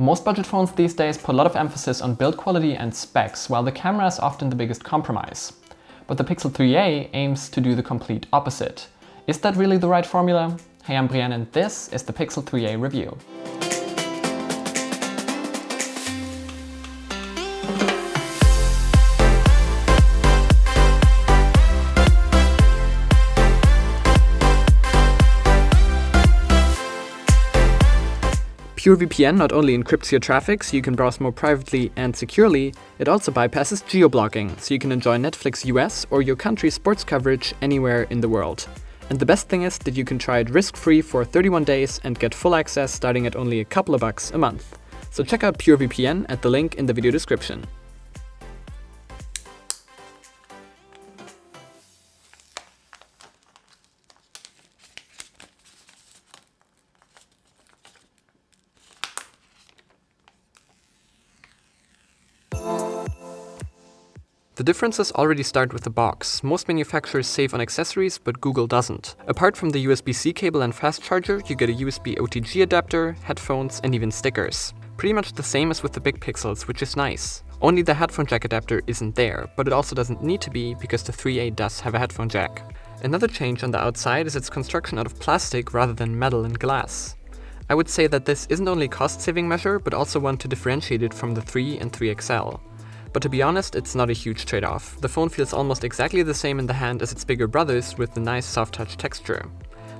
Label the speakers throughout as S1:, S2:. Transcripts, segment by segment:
S1: Most budget phones these days put a lot of emphasis on build quality and specs, while the camera is often the biggest compromise. But the Pixel 3a aims to do the complete opposite. Is that really the right formula? Hey, I'm Brian and this is the Pixel 3a review. PureVPN not only encrypts your traffic so you can browse more privately and securely, it also bypasses geo-blocking so you can enjoy Netflix US or your country's sports coverage anywhere in the world. And the best thing is that you can try it risk-free for 31 days and get full access starting at only a couple of bucks a month. So check out PureVPN at the link in the video description. The differences already start with the box. Most manufacturers save on accessories, but Google doesn't. Apart from the USB-C cable and fast charger, you get a USB OTG adapter, headphones, and even stickers. Pretty much the same as with the big Pixels, which is nice. Only the headphone jack adapter isn't there, but it also doesn't need to be because the 3a does have a headphone jack. Another change on the outside is its construction out of plastic rather than metal and glass. I would say that this isn't only a cost-saving measure, but also one to differentiate it from the 3 and 3XL. But to be honest, it's not a huge trade-off. The phone feels almost exactly the same in the hand as its bigger brothers with the nice soft touch texture.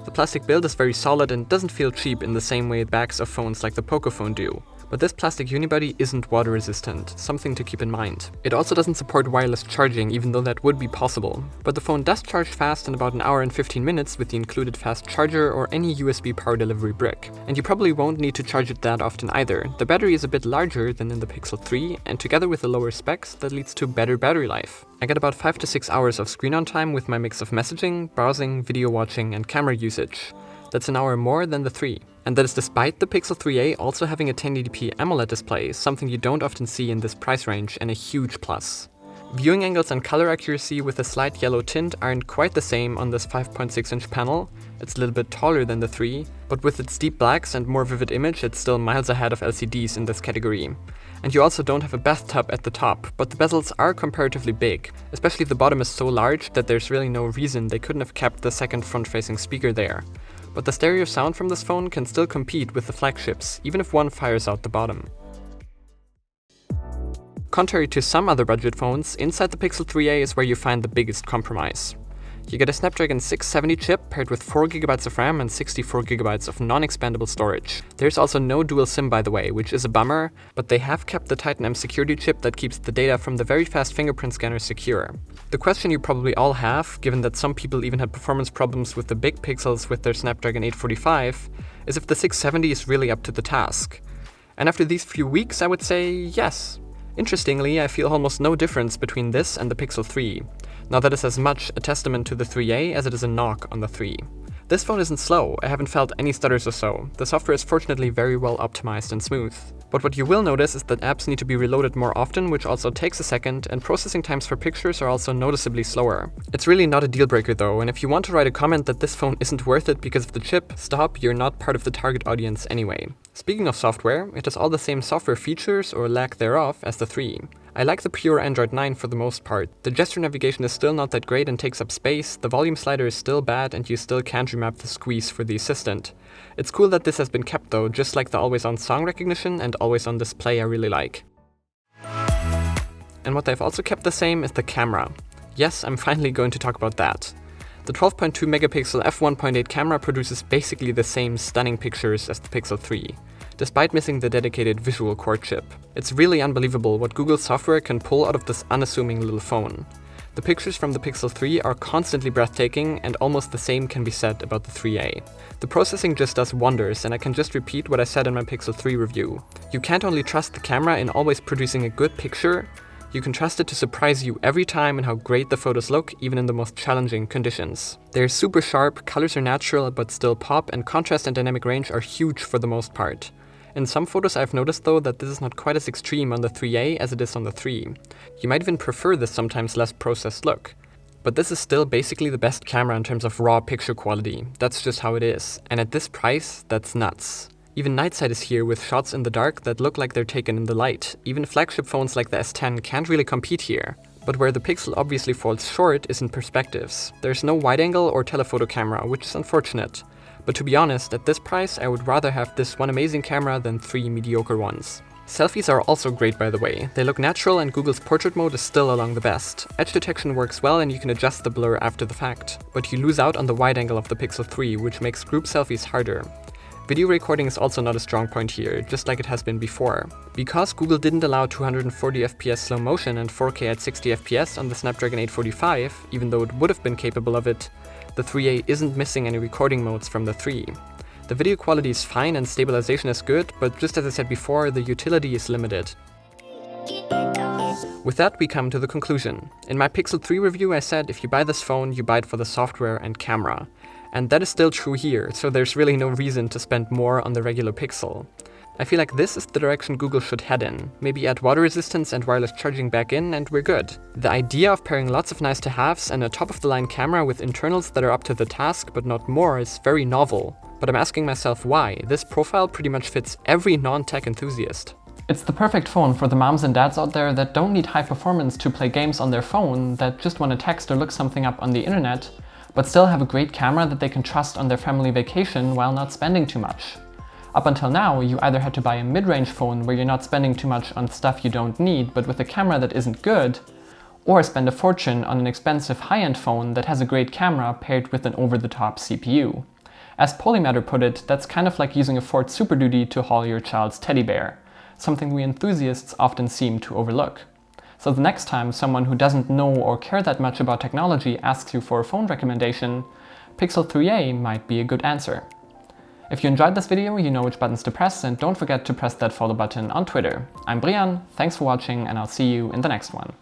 S1: The plastic build is very solid and doesn't feel cheap in the same way backs of phones like the Pocophone do. But this plastic unibody isn't water resistant, something to keep in mind. It also doesn't support wireless charging, even though that would be possible. But the phone does charge fast in about an hour and 15 minutes with the included fast charger or any USB power delivery brick. And you probably won't need to charge it that often either. The battery is a bit larger than in the Pixel 3, and together with the lower specs, that leads to better battery life. I get about 5 to 6 hours of screen on time with my mix of messaging, browsing, video watching, and camera usage. That's an hour more than the 3. And that is despite the Pixel 3a also having a 1080p AMOLED display, something you don't often see in this price range and a huge plus. Viewing angles and color accuracy with a slight yellow tint aren't quite the same on this 5.6-inch panel. It's a little bit taller than the 3, but with its deep blacks and more vivid image, it's still miles ahead of LCDs in this category. And you also don't have a bathtub at the top, but the bezels are comparatively big. Especially the bottom is so large that there's really no reason they couldn't have kept the second front-facing speaker there. But the stereo sound from this phone can still compete with the flagships, even if one fires out the bottom. Contrary to some other budget phones, inside the Pixel 3a is where you find the biggest compromise. You get a Snapdragon 670 chip paired with 4GB of RAM and 64GB of non-expandable storage. There's also no dual SIM by the way, which is a bummer, but they have kept the Titan M security chip that keeps the data from the very fast fingerprint scanner secure. The question you probably all have, given that some people even had performance problems with the big Pixels with their Snapdragon 845, is if the 670 is really up to the task. And after these few weeks, I would say yes. Interestingly, I feel almost no difference between this and the Pixel 3. Now that is as much a testament to the 3a as it is a knock on the 3. This phone isn't slow, I haven't felt any stutters or so. The software is fortunately very well optimized and smooth. But what you will notice is that apps need to be reloaded more often, which also takes a second, and processing times for pictures are also noticeably slower. It's really not a deal breaker though, and if you want to write a comment that this phone isn't worth it because of the chip, stop, you're not part of the target audience anyway. Speaking of software, it has all the same software features, or lack thereof, as the 3. I like the pure Android 9 for the most part. The gesture navigation is still not that great and takes up space, the volume slider is still bad and you still can't remap the squeeze for the assistant. It's cool that this has been kept though, just like the always-on song recognition and always-on display I really like. And what they've also kept the same is the camera. Yes, I'm finally going to talk about that. The 12.2 megapixel f1.8 camera produces basically the same stunning pictures as the Pixel 3, despite missing the dedicated visual core chip. It's really unbelievable what Google software can pull out of this unassuming little phone. The pictures from the Pixel 3 are constantly breathtaking, and almost the same can be said about the 3a. The processing just does wonders, and I can just repeat what I said in my Pixel 3 review. You can't only trust the camera in always producing a good picture, you can trust it to surprise you every time in how great the photos look, even in the most challenging conditions. They're super sharp, colors are natural but still pop, and contrast and dynamic range are huge for the most part. In some photos I've noticed though that this is not quite as extreme on the 3a as it is on the 3. You might even prefer this sometimes less processed look. But this is still basically the best camera in terms of raw picture quality. That's just how it is. And at this price, that's nuts. Even night sight is here with shots in the dark that look like they're taken in the light. Even flagship phones like the S10 can't really compete here. But where the Pixel obviously falls short is in perspectives. There's no wide-angle or telephoto camera, which is unfortunate. But to be honest, at this price I would rather have this one amazing camera than 3 mediocre ones. Selfies are also great, by the way. They look natural and Google's portrait mode is still among the best. Edge detection works well and you can adjust the blur after the fact. But you lose out on the wide angle of the Pixel 3, which makes group selfies harder. Video recording is also not a strong point here, just like it has been before. Because Google didn't allow 240 FPS slow motion and 4K at 60 FPS on the Snapdragon 845, even though it would have been capable of it, the 3A isn't missing any recording modes from the 3. The video quality is fine and stabilization is good, but just as I said before, the utility is limited. With that, we come to the conclusion. In my Pixel 3 review I said if you buy this phone, you buy it for the software and camera. And that is still true here, so there's really no reason to spend more on the regular Pixel. I feel like this is the direction Google should head in. Maybe add water resistance and wireless charging back in and we're good. The idea of pairing lots of nice to haves and a top-of-the-line camera with internals that are up to the task but not more is very novel. But I'm asking myself why. This profile pretty much fits every non-tech enthusiast.
S2: It's the perfect phone for the moms and dads out there that don't need high performance to play games on their phone, that just want to text or look something up on the internet, but still have a great camera that they can trust on their family vacation while not spending too much. Up until now, you either had to buy a mid-range phone where you're not spending too much on stuff you don't need but with a camera that isn't good, or spend a fortune on an expensive high-end phone that has a great camera paired with an over-the-top CPU. As Polymatter put it, that's kind of like using a Ford Super Duty to haul your child's teddy bear, something we enthusiasts often seem to overlook. So the next time someone who doesn't know or care that much about technology asks you for a phone recommendation, Pixel 3a might be a good answer. If you enjoyed this video, you know which buttons to press, and don't forget to press that follow button on Twitter. I'm Brian, thanks for watching, and I'll see you in the next one.